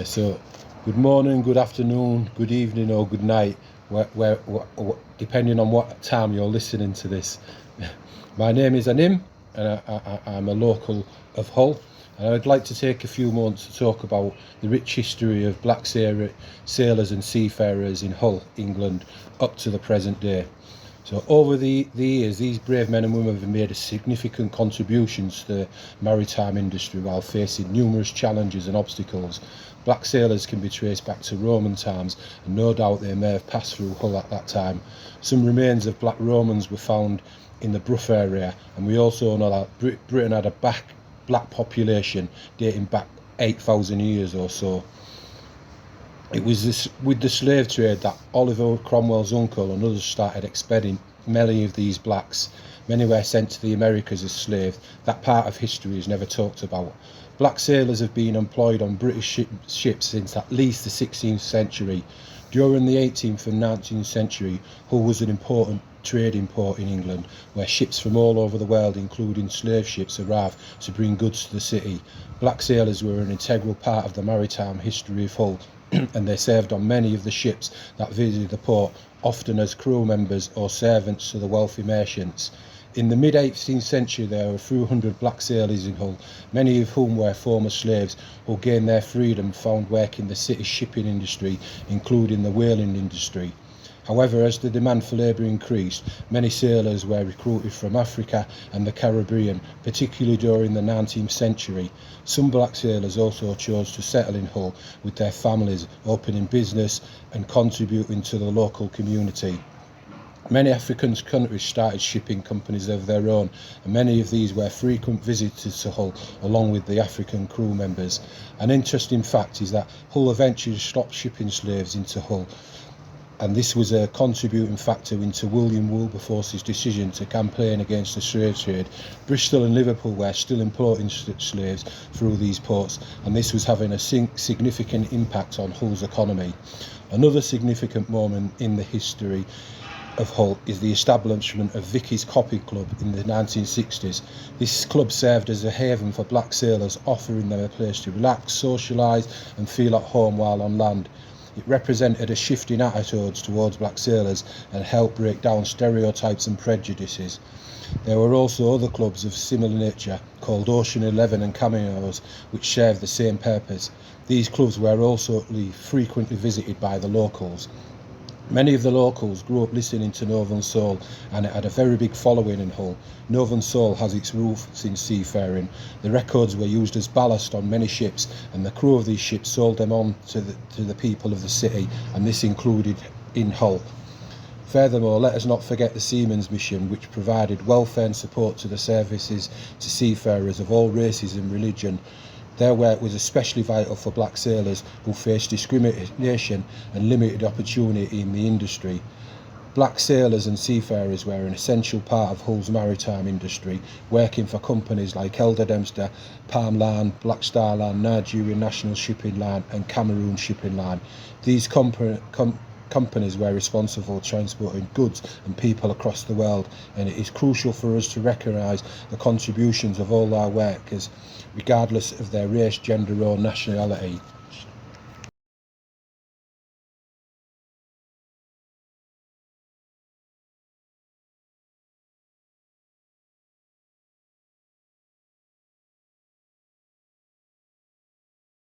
So good morning, good afternoon, good evening, or good night, depending on what time you're listening to this. My name is Anim, and I'm a local of Hull, and I'd like to take a few moments to talk about the rich history of black sailors and seafarers in Hull, England, up to the present day. So over the years, these brave men and women have made significant contributions to the maritime industry while facing numerous challenges and obstacles. Black sailors can be traced back to Roman times, and no doubt they may have passed through Hull at that time. Some remains of black Romans were found in the Brough area, and we also know that Britain had a black population dating back 8,000 years or so. It was with the slave trade that Oliver Cromwell's uncle and others started expelling many of these blacks. Many were sent to the Americas as slaves. That part of history is never talked about. Black sailors have been employed on British ships since at least the 16th century. During the 18th and 19th century, Hull was an important trading port in England, where ships from all over the world, including slave ships, arrived to bring goods to the city. Black sailors were an integral part of the maritime history of Hull, and they served on many of the ships that visited the port, often as crew members or servants to the wealthy merchants. In the mid-18th century, there were a few hundred black sailors in Hull, many of whom were former slaves who gained their freedom, found work in the city's shipping industry, including the whaling industry. However, as the demand for labour increased, many sailors were recruited from Africa and the Caribbean, particularly during the 19th century. Some black sailors also chose to settle in Hull with their families, opening business and contributing to the local community. Many African countries started shipping companies of their own, and many of these were frequent visitors to Hull, along with the African crew members. An interesting fact is that Hull eventually stopped shipping slaves into Hull, and this was a contributing factor into William Wilberforce's decision to campaign against the slave trade. Bristol and Liverpool were still importing slaves through these ports, and this was having a significant impact on Hull's economy. Another significant moment in the history of Hull is the establishment of Vicky's Copy Club in the 1960s. This club served as a haven for black sailors, offering them a place to relax, socialise and feel at home while on land. It represented a shift in attitudes towards black sailors and helped break down stereotypes and prejudices. There were also other clubs of similar nature called Ocean 11 and Cameos, which served the same purpose. These clubs were also frequently visited by the locals. Many of the locals grew up listening to Northern Soul, and it had a very big following in Hull. Northern Soul has its roots in seafaring. The records were used as ballast on many ships, and the crew of these ships sold them on to the people of the city, and this included in Hull. Furthermore, let us not forget the Seamen's Mission, which provided welfare and support to the services to seafarers of all races and religion. Their work was especially vital for black sailors who faced discrimination and limited opportunity in the industry. Black sailors and seafarers were an essential part of Hull's maritime industry, working for companies like Elder Dempster, Palm Line, Black Star Line, Nigerian National Shipping Line and Cameroon Shipping Line. These companies were responsible for transporting goods and people across the world, and it is crucial for us to recognise the contributions of all our workers, regardless of their race, gender or nationality.